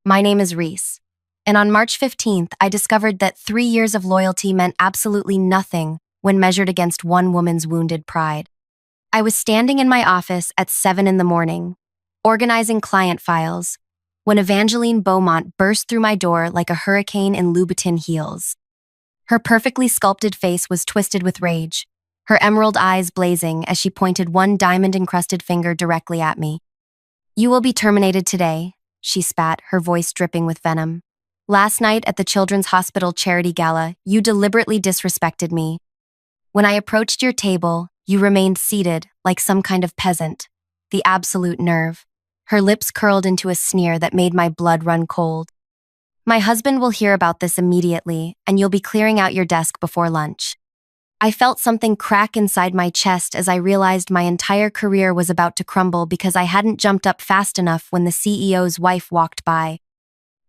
My name is Reese. And on March 15th, I discovered that 3 years of loyalty meant absolutely nothing when measured against one woman's wounded pride. I was standing in my office at 7 in the morning, organizing client files, when Evangeline Beaumont burst through my door like a hurricane in Louboutin heels. Her perfectly sculpted face was twisted with rage, her emerald eyes blazing as she pointed one diamond-encrusted finger directly at me. "You will be terminated today," she spat, her voice dripping with venom. "Last night at the Children's Hospital charity gala, you deliberately disrespected me. When I approached your table, you remained seated like some kind of peasant. The absolute nerve." Her lips curled into a sneer that made my blood run cold. "My husband will hear about this immediately, and you'll be clearing out your desk before lunch." I felt something crack inside my chest as I realized my entire career was about to crumble because I hadn't jumped up fast enough when the CEO's wife walked by.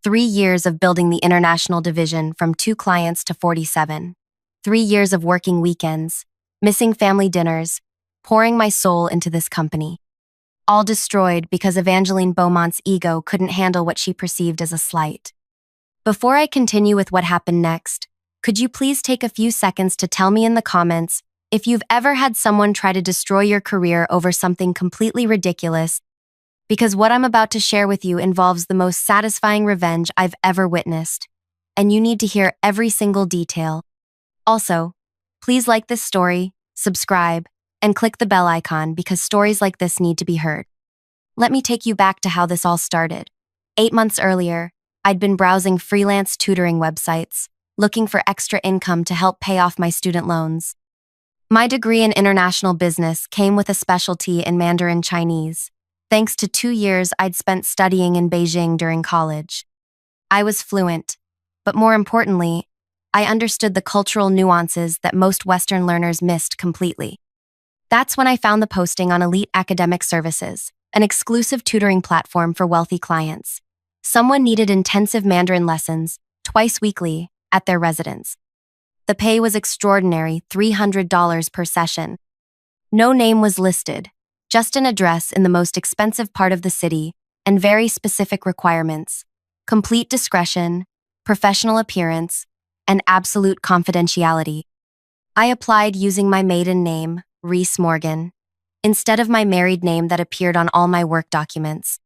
3 years of building the international division from 2 clients to 47. 3 years of working weekends, missing family dinners, pouring my soul into this company. All destroyed because Evangeline Beaumont's ego couldn't handle what she perceived as a slight. Before I continue with what happened next, could you please take a few seconds to tell me in the comments if you've ever had someone try to destroy your career over something completely ridiculous? Because what I'm about to share with you involves the most satisfying revenge I've ever witnessed, and you need to hear every single detail. Also, please like this story, subscribe, and click the bell icon because stories like this need to be heard. Let me take you back to how this all started. 8 months earlier, I'd been browsing freelance tutoring websites, looking for extra income to help pay off my student loans. My degree in international business came with a specialty in Mandarin Chinese, thanks to 2 years I'd spent studying in Beijing during college. I was fluent, but more importantly, I understood the cultural nuances that most Western learners missed completely. That's when I found the posting on Elite Academic Services, an exclusive tutoring platform for wealthy clients. Someone needed intensive Mandarin lessons, twice weekly, at their residence. The pay was extraordinary, $300 per session. No name was listed, just an address in the most expensive part of the city, and very specific requirements: complete discretion, professional appearance, and absolute confidentiality. I applied using my maiden name, Reese Morgan, instead of my married name that appeared on all my work documents.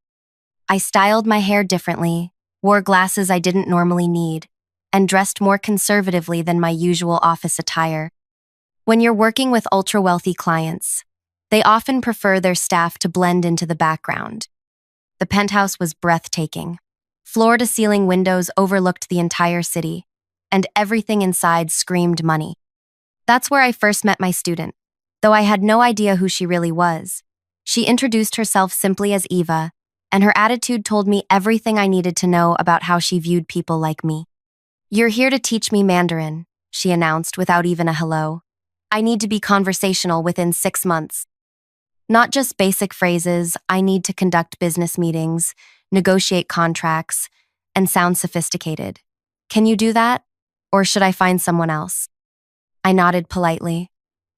I styled my hair differently, wore glasses I didn't normally need, and dressed more conservatively than my usual office attire. When you're working with ultra-wealthy clients, they often prefer their staff to blend into the background. The penthouse was breathtaking. Floor-to-ceiling windows overlooked the entire city, and everything inside screamed money. That's where I first met my student, though I had no idea who she really was. She introduced herself simply as Eva, and her attitude told me everything I needed to know about how she viewed people like me. "You're here to teach me Mandarin," she announced without even a hello. "I need to be conversational within 6 months. Not just basic phrases, I need to conduct business meetings, negotiate contracts, and sound sophisticated. Can you do that? Or should I find someone else?" I nodded politely.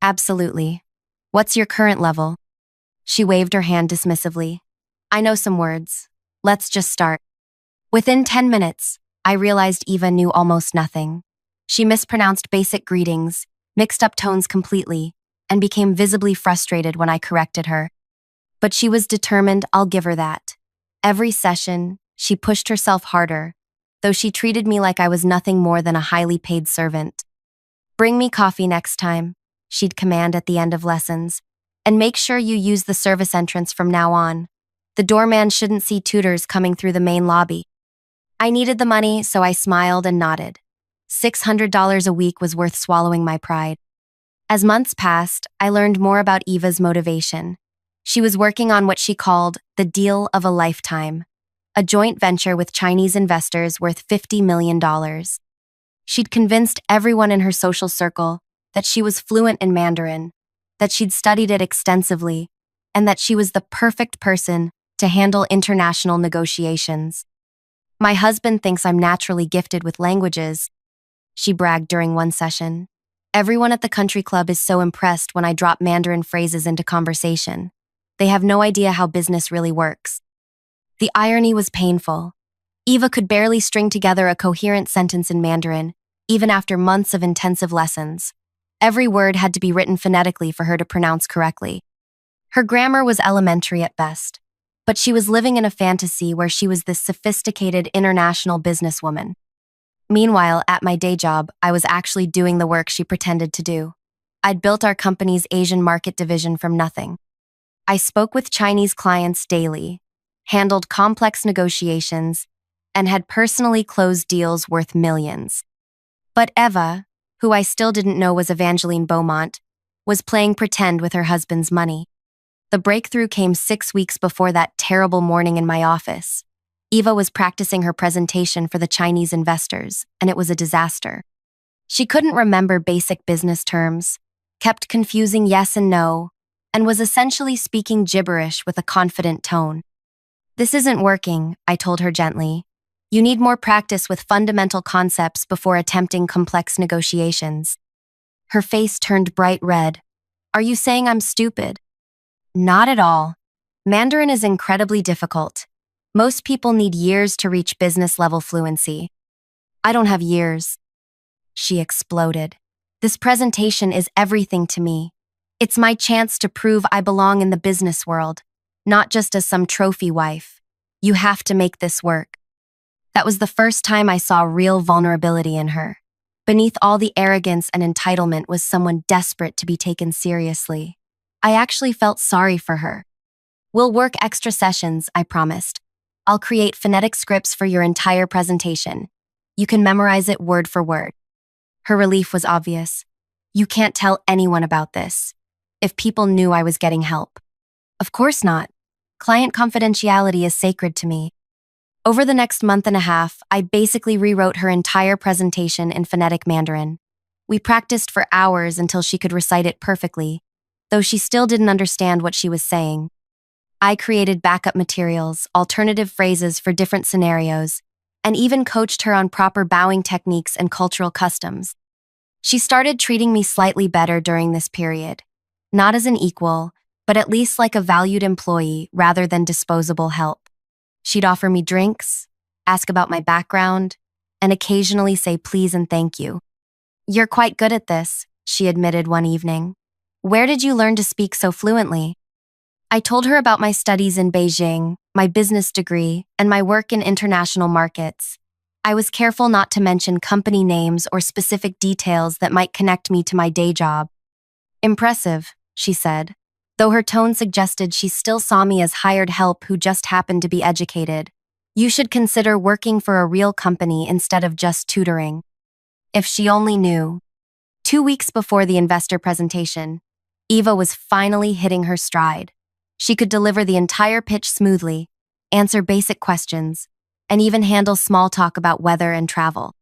"Absolutely. What's your current level?" She waved her hand dismissively. "I know some words. Let's just start." Within 10 minutes, I realized Eva knew almost nothing. She mispronounced basic greetings, mixed up tones completely, and became visibly frustrated when I corrected her. But she was determined. I'll give her that. Every session, she pushed herself harder, though she treated me like I was nothing more than a highly paid servant. "Bring me coffee next time," she'd command at the end of lessons, "and make sure you use the service entrance from now on. The doorman shouldn't see tutors coming through the main lobby." I needed the money, so I smiled and nodded. $600 a week was worth swallowing my pride. As months passed, I learned more about Eva's motivation. She was working on what she called the deal of a lifetime, a joint venture with Chinese investors worth $50 million. She'd convinced everyone in her social circle that she was fluent in Mandarin, that she'd studied it extensively, and that she was the perfect person to handle international negotiations. "My husband thinks I'm naturally gifted with languages," she bragged during one session. "Everyone at the country club is so impressed when I drop Mandarin phrases into conversation. They have no idea how business really works." The irony was painful. Eva could barely string together a coherent sentence in Mandarin, even after months of intensive lessons. Every word had to be written phonetically for her to pronounce correctly. Her grammar was elementary at best, but she was living in a fantasy where she was this sophisticated international businesswoman. Meanwhile, at my day job, I was actually doing the work she pretended to do. I'd built our company's Asian market division from nothing. I spoke with Chinese clients daily, handled complex negotiations, and had personally closed deals worth millions. But Eva, who I still didn't know was Evangeline Beaumont, was playing pretend with her husband's money. The breakthrough came 6 weeks before that terrible morning in my office. Eva was practicing her presentation for the Chinese investors, and it was a disaster. She couldn't remember basic business terms, kept confusing yes and no, and was essentially speaking gibberish with a confident tone. "This isn't working," I told her gently. "You need more practice with fundamental concepts before attempting complex negotiations." Her face turned bright red. "Are you saying I'm stupid?" "Not at all. Mandarin is incredibly difficult. Most people need years to reach business-level fluency. I don't have years." She exploded. "This presentation is everything to me. It's my chance to prove I belong in the business world, not just as some trophy wife. You have to make this work." That was the first time I saw real vulnerability in her. Beneath all the arrogance and entitlement was someone desperate to be taken seriously. I actually felt sorry for her. "We'll work extra sessions," I promised. "I'll create phonetic scripts for your entire presentation. You can memorize it word for word." Her relief was obvious. "You can't tell anyone about this. If people knew I was getting help." "Of course not. Client confidentiality is sacred to me." Over the next month and a half, I basically rewrote her entire presentation in phonetic Mandarin. We practiced for hours until she could recite it perfectly, though she still didn't understand what she was saying. I created backup materials, alternative phrases for different scenarios, and even coached her on proper bowing techniques and cultural customs. She started treating me slightly better during this period, not as an equal, but at least like a valued employee rather than disposable help. She'd offer me drinks, ask about my background, and occasionally say please and thank you. "You're quite good at this," she admitted one evening. "Where did you learn to speak so fluently?" I told her about my studies in Beijing, my business degree, and my work in international markets. I was careful not to mention company names or specific details that might connect me to my day job. "Impressive," she said, though her tone suggested she still saw me as hired help who just happened to be educated. "You should consider working for a real company instead of just tutoring." If she only knew. 2 weeks before the investor presentation, Eva was finally hitting her stride. She could deliver the entire pitch smoothly, answer basic questions, and even handle small talk about weather and travel.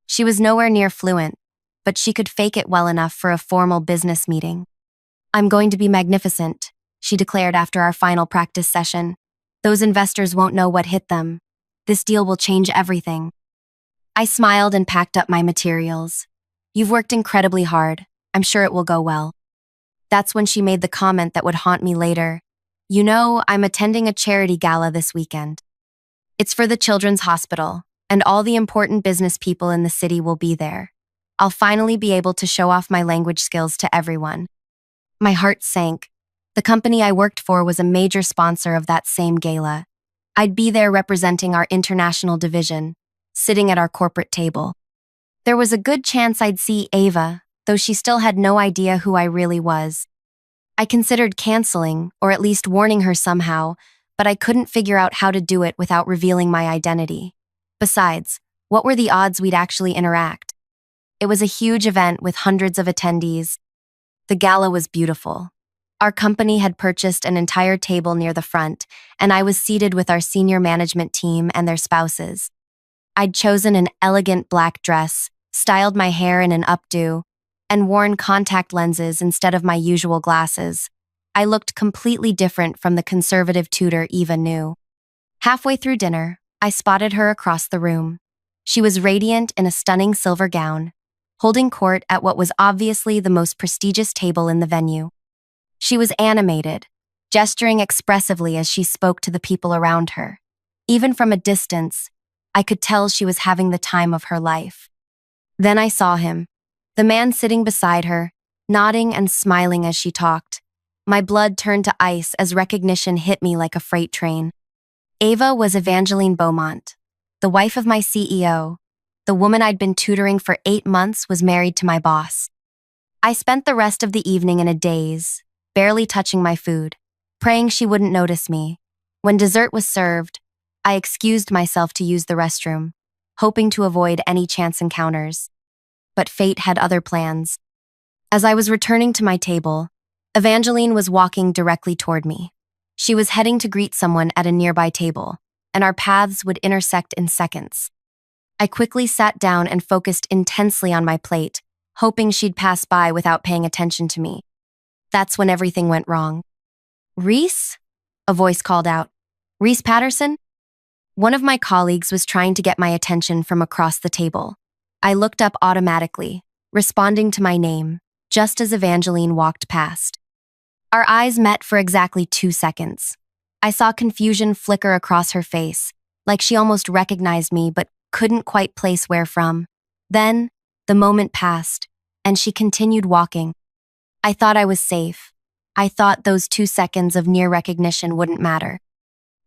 She was nowhere near fluent, but she could fake it well enough for a formal business meeting. "I'm going to be magnificent," she declared after our final practice session. "Those investors won't know what hit them. This deal will change everything." I smiled and packed up my materials. "You've worked incredibly hard. I'm sure it will go well." That's when she made the comment that would haunt me later. "You know, I'm attending a charity gala this weekend. It's for the Children's Hospital, and all the important business people in the city will be there. I'll finally be able to show off my language skills to everyone." My heart sank. The company I worked for was a major sponsor of that same gala. I'd be there representing our international division, sitting at our corporate table. There was a good chance I'd see Eva, though she still had no idea who I really was. I considered canceling, or at least warning her somehow, but I couldn't figure out how to do it without revealing my identity. Besides, what were the odds we'd actually interact? It was a huge event with hundreds of attendees. The gala was beautiful. Our company had purchased an entire table near the front, and I was seated with our senior management team and their spouses. I'd chosen an elegant black dress, styled my hair in an updo, and worn contact lenses instead of my usual glasses. I looked completely different from the conservative tutor Eva knew. Halfway through dinner, I spotted her across the room. She was radiant in a stunning silver gown, holding court at what was obviously the most prestigious table in the venue. She was animated, gesturing expressively as she spoke to the people around her. Even from a distance, I could tell she was having the time of her life. Then I saw him, the man sitting beside her, nodding and smiling as she talked. My blood turned to ice as recognition hit me like a freight train. Ava was Evangeline Beaumont, the wife of my CEO. The woman I'd been tutoring for 8 months was married to my boss. I spent the rest of the evening in a daze, barely touching my food, praying she wouldn't notice me. When dessert was served, I excused myself to use the restroom, hoping to avoid any chance encounters. But fate had other plans. As I was returning to my table, Evangeline was walking directly toward me. She was heading to greet someone at a nearby table, and our paths would intersect in seconds. I quickly sat down and focused intensely on my plate, hoping she'd pass by without paying attention to me. That's when everything went wrong. "Reese?" a voice called out. "Reese Patterson?" One of my colleagues was trying to get my attention from across the table. I looked up automatically, responding to my name, just as Evangeline walked past. Our eyes met for exactly 2 seconds. I saw confusion flicker across her face, like she almost recognized me but couldn't quite place where from. Then, the moment passed, and she continued walking. I thought I was safe. I thought those 2 seconds of near recognition wouldn't matter.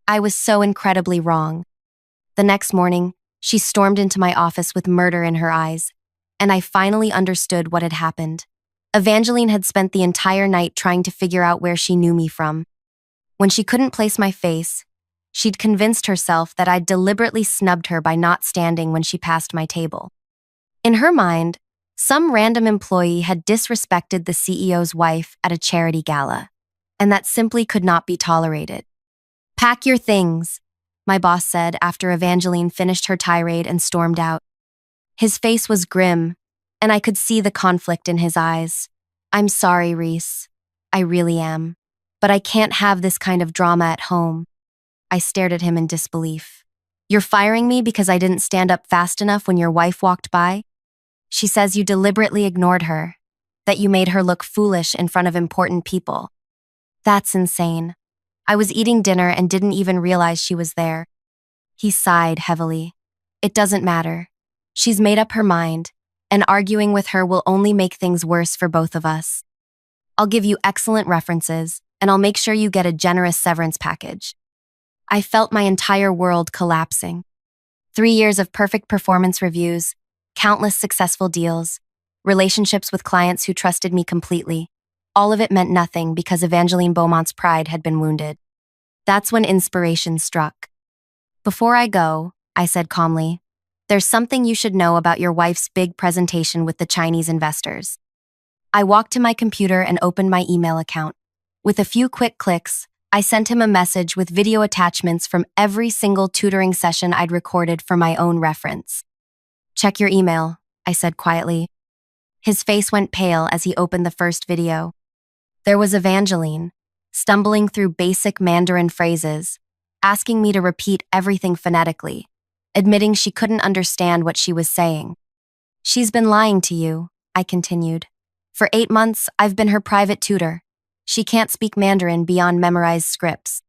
I was so incredibly wrong. The next morning, she stormed into my office with murder in her eyes, and I finally understood what had happened. Evangeline had spent the entire night trying to figure out where she knew me from. When she couldn't place my face, she'd convinced herself that I'd deliberately snubbed her by not standing when she passed my table. In her mind, some random employee had disrespected the CEO's wife at a charity gala, and that simply could not be tolerated. "Pack your things," my boss said after Evangeline finished her tirade and stormed out. His face was grim, and I could see the conflict in his eyes. "I'm sorry, Reese. I really am. But I can't have this kind of drama at home." I stared at him in disbelief. "You're firing me because I didn't stand up fast enough when your wife walked by? She says you deliberately ignored her, that you made her look foolish in front of important people. That's insane. I was eating dinner and didn't even realize she was there." He sighed heavily. "It doesn't matter. She's made up her mind, and arguing with her will only make things worse for both of us. I'll give you excellent references, and I'll make sure you get a generous severance package." I felt my entire world collapsing. 3 years of perfect performance reviews, countless successful deals, relationships with clients who trusted me completely. All of it meant nothing because Evangeline Beaumont's pride had been wounded. That's when inspiration struck. "Before I go," I said calmly, "there's something you should know about your wife's big presentation with the Chinese investors." I walked to my computer and opened my email account. With a few quick clicks, I sent him a message with video attachments from every single tutoring session I'd recorded for my own reference. "Check your email," I said quietly. His face went pale as he opened the first video. There was Evangeline, stumbling through basic Mandarin phrases, asking me to repeat everything phonetically, admitting she couldn't understand what she was saying. "She's been lying to you," I continued. "For 8 months, I've been her private tutor. She can't speak Mandarin beyond memorized scripts.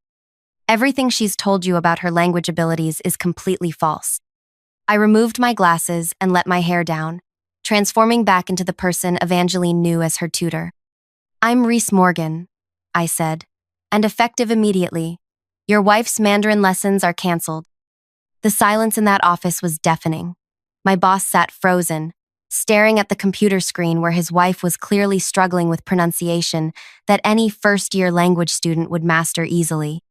Everything she's told you about her language abilities is completely false." I removed my glasses and let my hair down, transforming back into the person Evangeline knew as her tutor. "I'm Reese Morgan," I said, "and effective immediately. Your wife's Mandarin lessons are canceled." The silence in that office was deafening. My boss sat frozen, staring at the computer screen where his wife was clearly struggling with pronunciation that any first-year language student would master easily.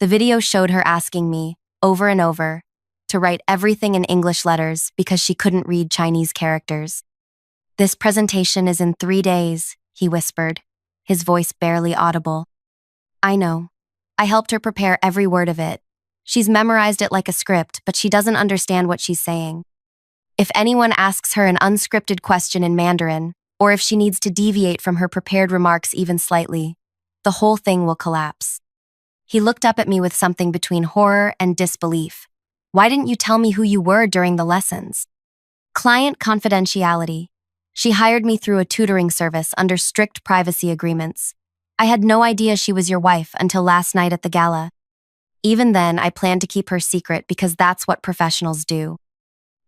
The video showed her asking me, over and over, to write everything in English letters because she couldn't read Chinese characters. "This presentation is in 3 days," he whispered, his voice barely audible. "I know. I helped her prepare every word of it. She's memorized it like a script, but she doesn't understand what she's saying. If anyone asks her an unscripted question in Mandarin, or if she needs to deviate from her prepared remarks even slightly, the whole thing will collapse." He looked up at me with something between horror and disbelief. "Why didn't you tell me who you were during the lessons?" "Client confidentiality. She hired me through a tutoring service under strict privacy agreements. I had no idea she was your wife until last night at the gala." Even then, I planned to keep her secret because that's what professionals do.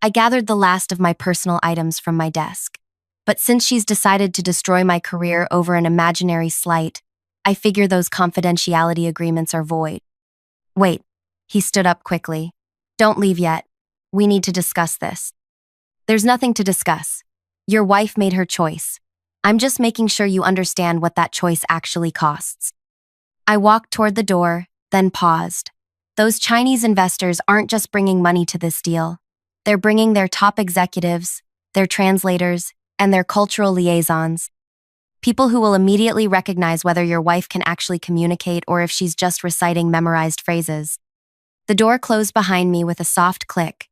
I gathered the last of my personal items from my desk. But since she's decided to destroy my career over an imaginary slight, I figure those confidentiality agreements are void. Wait, he stood up quickly. Don't leave yet. We need to discuss this. There's nothing to discuss. Your wife made her choice. I'm just making sure you understand what that choice actually costs. I walked toward the door, then paused. Those Chinese investors aren't just bringing money to this deal. They're bringing their top executives, their translators, and their cultural liaisons. People who will immediately recognize whether your wife can actually communicate or if she's just reciting memorized phrases. The door closed behind me with a soft click,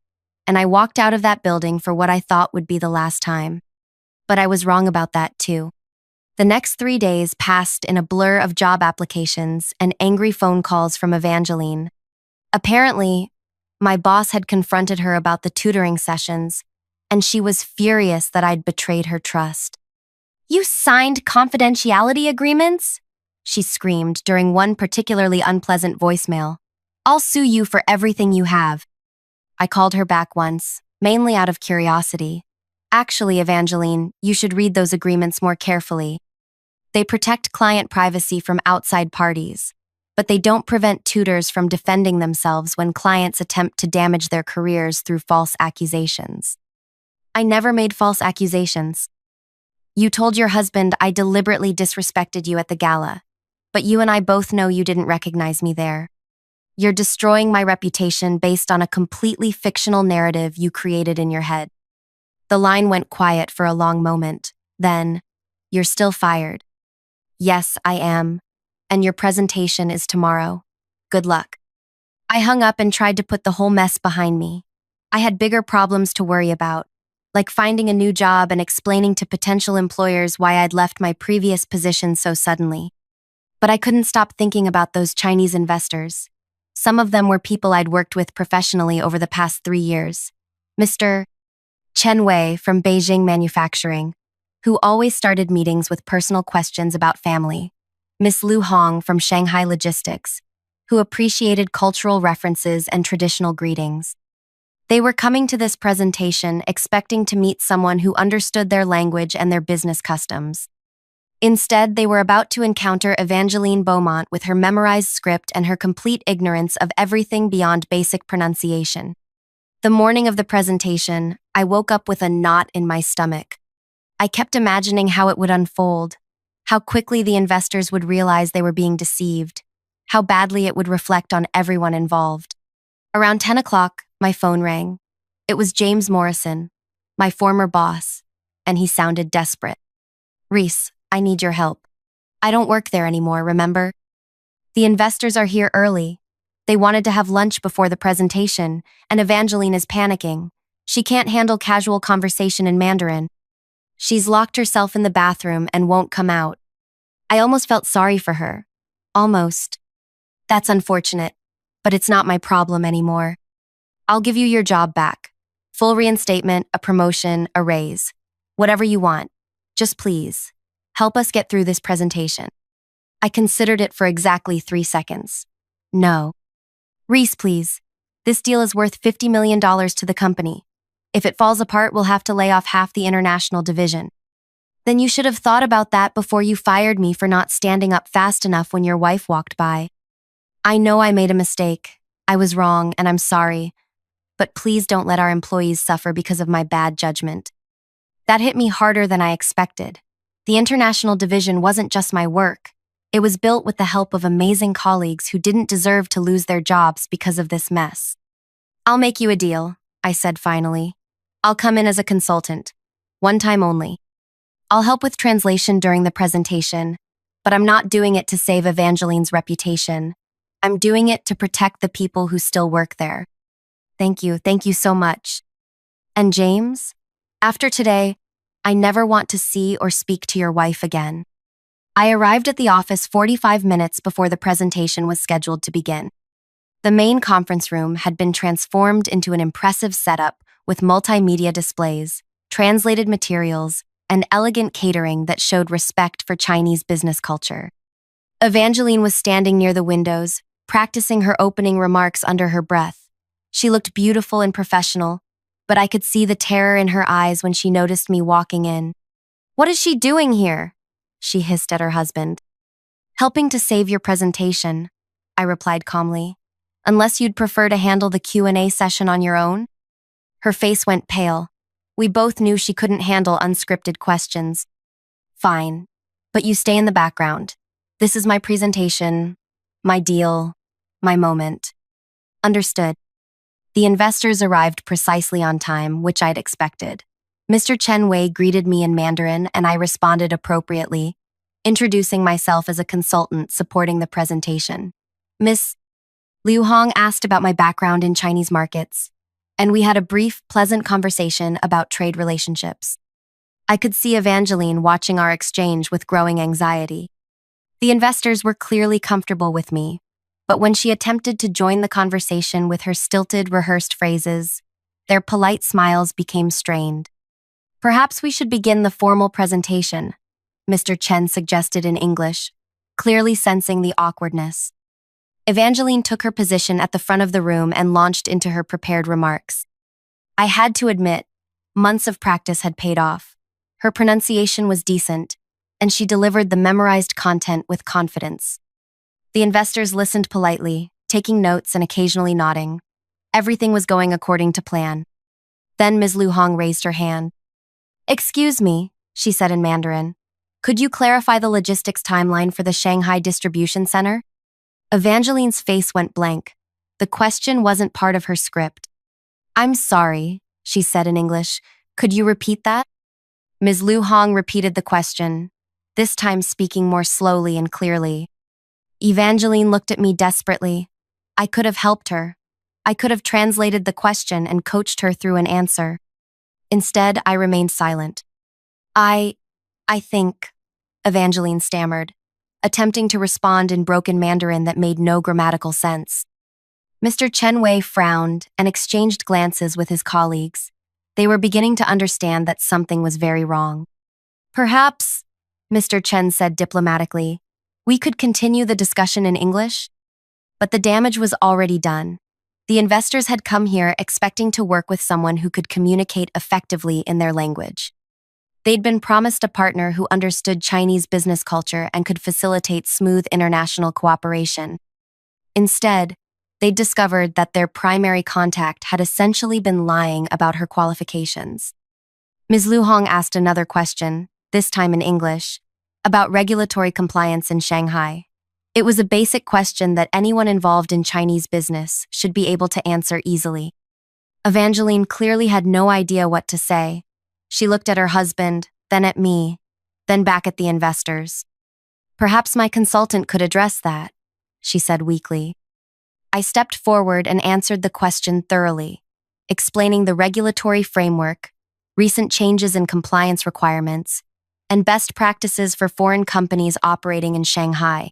and I walked out of that building for what I thought would be the last time. But I was wrong about that too. The next 3 days passed in a blur of job applications and angry phone calls from Evangeline. Apparently, my boss had confronted her about the tutoring sessions, and she was furious that I'd betrayed her trust. "You signed confidentiality agreements?" she screamed during one particularly unpleasant voicemail. "I'll sue you for everything you have." I called her back once, mainly out of curiosity. "Actually, Evangeline, you should read those agreements more carefully. They protect client privacy from outside parties, but they don't prevent tutors from defending themselves when clients attempt to damage their careers through false accusations." "I never made false accusations. You told your husband I deliberately disrespected you at the gala, but you and I both know you didn't recognize me there. You're destroying my reputation based on a completely fictional narrative you created in your head." The line went quiet for a long moment. Then, "You're still fired." "Yes, I am. And your presentation is tomorrow. Good luck." I hung up and tried to put the whole mess behind me. I had bigger problems to worry about, like finding a new job and explaining to potential employers why I'd left my previous position so suddenly. But I couldn't stop thinking about those Chinese investors. Some of them were people I'd worked with professionally over the past 3 years. Mr. Chen Wei from Beijing Manufacturing, who always started meetings with personal questions about family. Miss Lu Hong from Shanghai Logistics, who appreciated cultural references and traditional greetings. They were coming to this presentation expecting to meet someone who understood their language and their business customs. Instead, they were about to encounter Evangeline Beaumont with her memorized script and her complete ignorance of everything beyond basic pronunciation. The morning of the presentation, I woke up with a knot in my stomach. I kept imagining how it would unfold, how quickly the investors would realize they were being deceived, how badly it would reflect on everyone involved. Around 10 o'clock, my phone rang. It was James Morrison, my former boss, and he sounded desperate. "Reese, I need your help. I don't work there anymore, remember? The investors are here early. They wanted to have lunch before the presentation, and Evangeline is panicking. She can't handle casual conversation in Mandarin. She's locked herself in the bathroom and won't come out." I almost felt sorry for her. Almost. "That's unfortunate, but it's not my problem anymore. I'll give you your job back. Full reinstatement, a promotion, a raise. Whatever you want. Just please, help us get through this presentation." I considered it for exactly 3 seconds. "No. Reese, please. This deal is worth $50 million to the company. If it falls apart, we'll have to lay off half the international division." "Then you should have thought about that before you fired me for not standing up fast enough when your wife walked by. I know I made a mistake. I was wrong, and I'm sorry. But please don't let our employees suffer because of my bad judgment." That hit me harder than I expected. The international division wasn't just my work. It was built with the help of amazing colleagues who didn't deserve to lose their jobs because of this mess. "I'll make you a deal," I said finally. "I'll come in as a consultant. One time only. I'll help with translation during the presentation, but I'm not doing it to save Evangeline's reputation. I'm doing it to protect the people who still work there." Thank you so much." "And James? After today, I never want to see or speak to your wife again." I arrived at the office 45 minutes before the presentation was scheduled to begin. The main conference room had been transformed into an impressive setup with multimedia displays, translated materials, and elegant catering that showed respect for Chinese business culture. Evangeline was standing near the windows, practicing her opening remarks under her breath. She looked beautiful and professional, but I could see the terror in her eyes when she noticed me walking in. "What is she doing here?" she hissed at her husband. "Helping to save your presentation," I replied calmly. "Unless you'd prefer to handle the Q&A session on your own?" Her face went pale. We both knew she couldn't handle unscripted questions. "Fine, but you stay in the background. This is my presentation, my deal, my moment." "Understood." The investors arrived precisely on time, which I'd expected. Mr. Chen Wei greeted me in Mandarin, and I responded appropriately, introducing myself as a consultant supporting the presentation. Miss Liu Hong asked about my background in Chinese markets, and we had a brief, pleasant conversation about trade relationships. I could see Evangeline watching our exchange with growing anxiety. The investors were clearly comfortable with me, but when she attempted to join the conversation with her stilted, rehearsed phrases, their polite smiles became strained. "Perhaps we should begin the formal presentation," Mr. Chen suggested in English, clearly sensing the awkwardness. Evangeline took her position at the front of the room and launched into her prepared remarks. I had to admit, months of practice had paid off. Her pronunciation was decent, and she delivered the memorized content with confidence. The investors listened politely, taking notes and occasionally nodding. Everything was going according to plan. Then Ms. Lu Hong raised her hand. "Excuse me," she said in Mandarin. "Could you clarify the logistics timeline for the Shanghai Distribution Center?" Evangeline's face went blank. The question wasn't part of her script. "I'm sorry," she said in English. "Could you repeat that?" Ms. Lu Hong repeated the question, this time speaking more slowly and clearly. Evangeline looked at me desperately. I could have helped her. I could have translated the question and coached her through an answer. Instead, I remained silent. I think, Evangeline stammered, attempting to respond in broken Mandarin that made no grammatical sense. Mr. Chen Wei frowned and exchanged glances with his colleagues. They were beginning to understand that something was very wrong. "Perhaps," Mr. Chen said diplomatically, "we could continue the discussion in English?" But the damage was already done. The investors had come here expecting to work with someone who could communicate effectively in their language. They'd been promised a partner who understood Chinese business culture and could facilitate smooth international cooperation. Instead, they'd discovered that their primary contact had essentially been lying about her qualifications. Ms. Lu Hong asked another question, this time in English, about regulatory compliance in Shanghai. It was a basic question that anyone involved in Chinese business should be able to answer easily. Evangeline clearly had no idea what to say. She looked at her husband, then at me, then back at the investors. "Perhaps my consultant could address that," she said weakly. I stepped forward and answered the question thoroughly, explaining the regulatory framework, recent changes in compliance requirements, and best practices for foreign companies operating in Shanghai.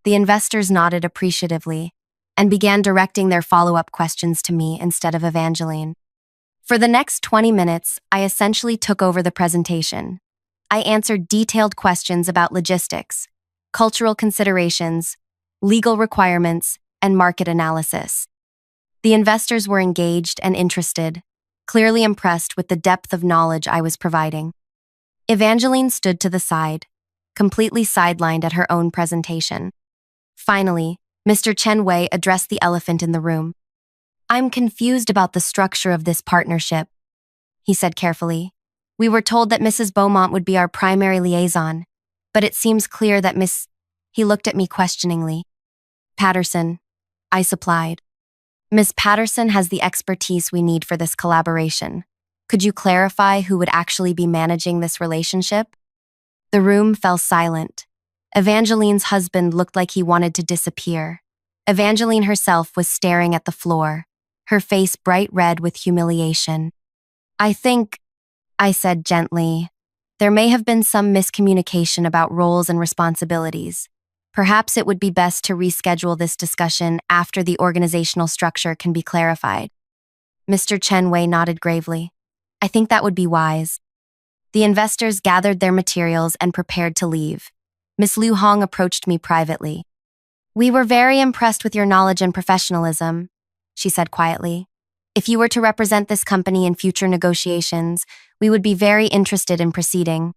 The investors nodded appreciatively and began directing their follow-up questions to me instead of Evangeline. For the next 20 minutes, I essentially took over the presentation. I answered detailed questions about logistics, cultural considerations, legal requirements, and market analysis. The investors were engaged and interested, clearly impressed with the depth of knowledge I was providing. Evangeline stood to the side, completely sidelined at her own presentation. Finally, Mr. Chen Wei addressed the elephant in the room. "I'm confused about the structure of this partnership," he said carefully. "We were told that Mrs. Beaumont would be our primary liaison, but it seems clear that Miss..." He looked at me questioningly. "Patterson," I supplied. "Miss Patterson has the expertise we need for this collaboration. Could you clarify who would actually be managing this relationship?" The room fell silent. Evangeline's husband looked like he wanted to disappear. Evangeline herself was staring at the floor, her face bright red with humiliation. "I think," I said gently, "there may have been some miscommunication about roles and responsibilities. Perhaps it would be best to reschedule this discussion after the organizational structure can be clarified." Mr. Chen Wei nodded gravely. "I think that would be wise." The investors gathered their materials and prepared to leave. Miss Lu Hong approached me privately. We were very impressed with your knowledge and professionalism, she said quietly. If you were to represent this company in future negotiations, we would be very interested in proceeding.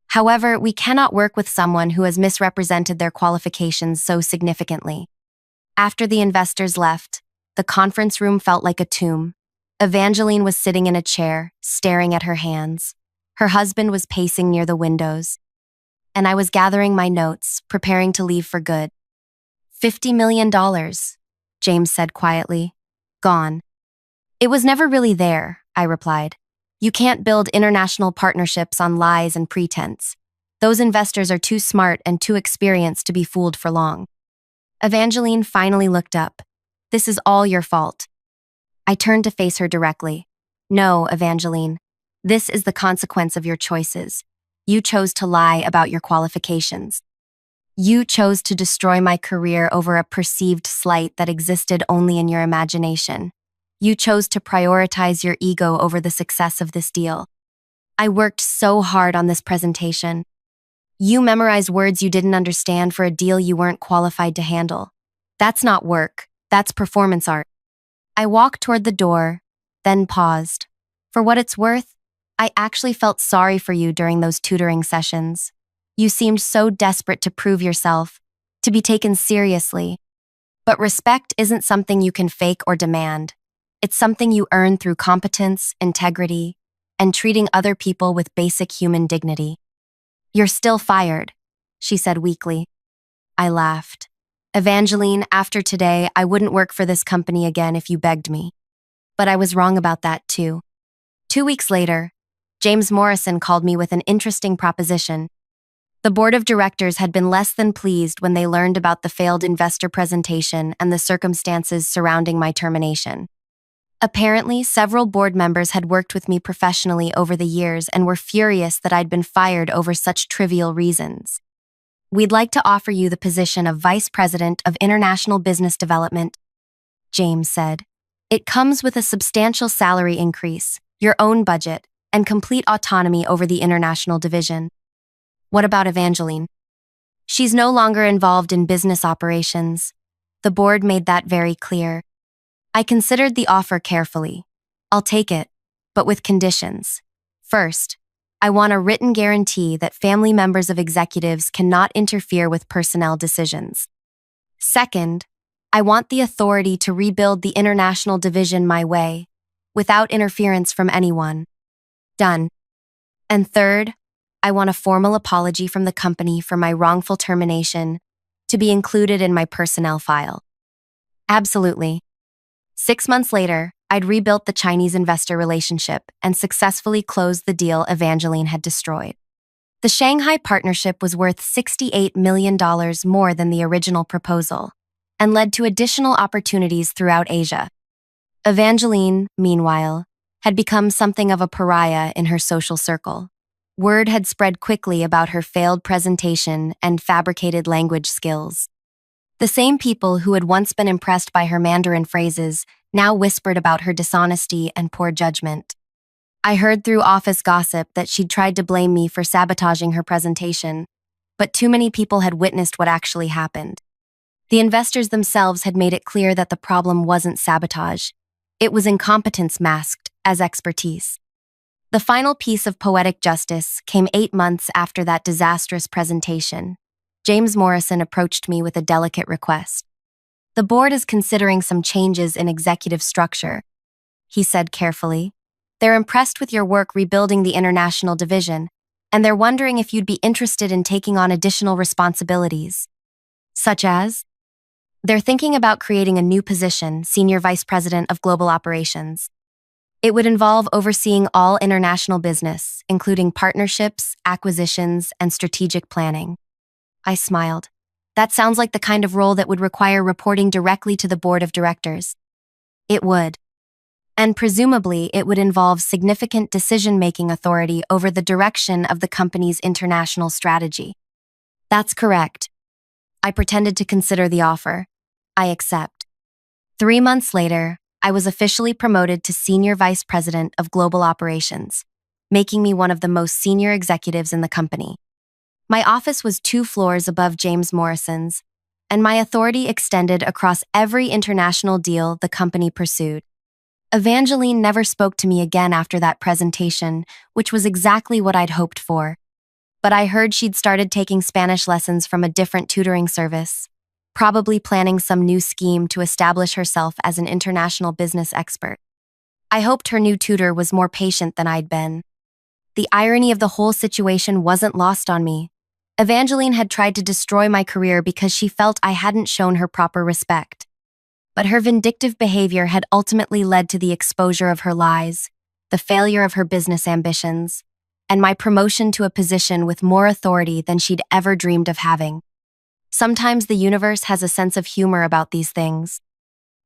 However, we cannot work with someone who has misrepresented their qualifications so significantly. After the investors left, the conference room felt like a tomb. Evangeline was sitting in a chair, staring at her hands. Her husband was pacing near the windows. And I was gathering my notes, preparing to leave for good. $50 million, James said quietly. Gone. It was never really there, I replied. You can't build international partnerships on lies and pretense. Those investors are too smart and too experienced to be fooled for long. Evangeline finally looked up. This is all your fault. I turned to face her directly. No, Evangeline. This is the consequence of your choices. You chose to lie about your qualifications. You chose to destroy my career over a perceived slight that existed only in your imagination. You chose to prioritize your ego over the success of this deal. I worked so hard on this presentation. You memorized words you didn't understand for a deal you weren't qualified to handle. That's not work. That's performance art. I walked toward the door, then paused. For what it's worth, I actually felt sorry for you during those tutoring sessions. You seemed so desperate to prove yourself, to be taken seriously. But respect isn't something you can fake or demand. It's something you earn through competence, integrity, and treating other people with basic human dignity. You're still fired, she said weakly. I laughed. Evangeline, after today, I wouldn't work for this company again if you begged me. But I was wrong about that too. 2 weeks later, James Morrison called me with an interesting proposition. The board of directors had been less than pleased when they learned about the failed investor presentation and the circumstances surrounding my termination. Apparently, several board members had worked with me professionally over the years and were furious that I'd been fired over such trivial reasons. We'd like to offer you the position of Vice President of International Business Development, James said. It comes with a substantial salary increase, your own budget, and complete autonomy over the international division. What about Evangeline? She's no longer involved in business operations. The board made that very clear. I considered the offer carefully. I'll take it, but with conditions. First, I want a written guarantee that family members of executives cannot interfere with personnel decisions. Second, I want the authority to rebuild the international division my way, without interference from anyone. Done. And third, I want a formal apology from the company for my wrongful termination to be included in my personnel file. Absolutely. 6 months later, I'd rebuilt the Chinese investor relationship and successfully closed the deal Evangeline had destroyed. The Shanghai partnership was worth $68 million more than the original proposal and led to additional opportunities throughout Asia. Evangeline, meanwhile, had become something of a pariah in her social circle. Word had spread quickly about her failed presentation and fabricated language skills. The same people who had once been impressed by her Mandarin phrases now whispered about her dishonesty and poor judgment. I heard through office gossip that she'd tried to blame me for sabotaging her presentation, but too many people had witnessed what actually happened. The investors themselves had made it clear that the problem wasn't sabotage. It was incompetence masked as expertise. The final piece of poetic justice came 8 months after that disastrous presentation. James Morrison approached me with a delicate request. The board is considering some changes in executive structure, he said carefully. They're impressed with your work rebuilding the international division, and they're wondering if you'd be interested in taking on additional responsibilities. Such as? They're thinking about creating a new position, Senior Vice President of Global Operations. It would involve overseeing all international business, including partnerships, acquisitions, and strategic planning. I smiled. That sounds like the kind of role that would require reporting directly to the board of directors. It would. And presumably, it would involve significant decision-making authority over the direction of the company's international strategy. That's correct. I pretended to consider the offer. I accept. 3 months later, I was officially promoted to Senior Vice President of Global Operations, making me one of the most senior executives in the company. My office was 2 floors above James Morrison's, and my authority extended across every international deal the company pursued. Evangeline never spoke to me again after that presentation, which was exactly what I'd hoped for. But I heard she'd started taking Spanish lessons from a different tutoring service, probably planning some new scheme to establish herself as an international business expert. I hoped her new tutor was more patient than I'd been. The irony of the whole situation wasn't lost on me. Evangeline had tried to destroy my career because she felt I hadn't shown her proper respect. But her vindictive behavior had ultimately led to the exposure of her lies, the failure of her business ambitions, and my promotion to a position with more authority than she'd ever dreamed of having. Sometimes the universe has a sense of humor about these things.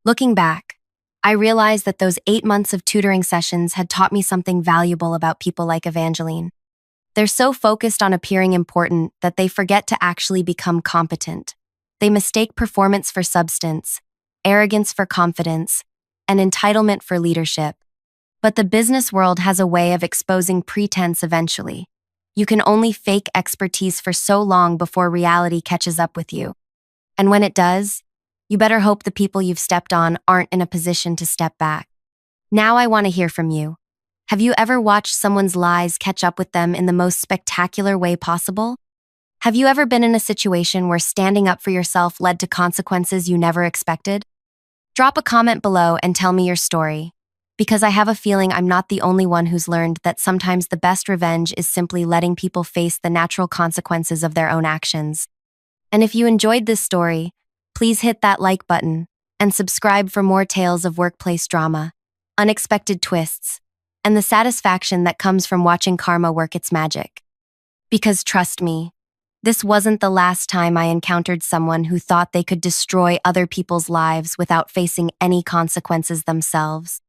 Looking back, I realized that those 8 months of tutoring sessions had taught me something valuable about people like Evangeline. They're so focused on appearing important that they forget to actually become competent. They mistake performance for substance, arrogance for confidence, and entitlement for leadership. But the business world has a way of exposing pretense eventually. You can only fake expertise for so long before reality catches up with you. And when it does, you better hope the people you've stepped on aren't in a position to step back. Now I want to hear from you. Have you ever watched someone's lies catch up with them in the most spectacular way possible? Have you ever been in a situation where standing up for yourself led to consequences you never expected? Drop a comment below and tell me your story, because I have a feeling I'm not the only one who's learned that sometimes the best revenge is simply letting people face the natural consequences of their own actions. And if you enjoyed this story, please hit that like button and subscribe for more tales of workplace drama, unexpected twists, and the satisfaction that comes from watching karma work its magic. Because trust me, this wasn't the last time I encountered someone who thought they could destroy other people's lives without facing any consequences themselves.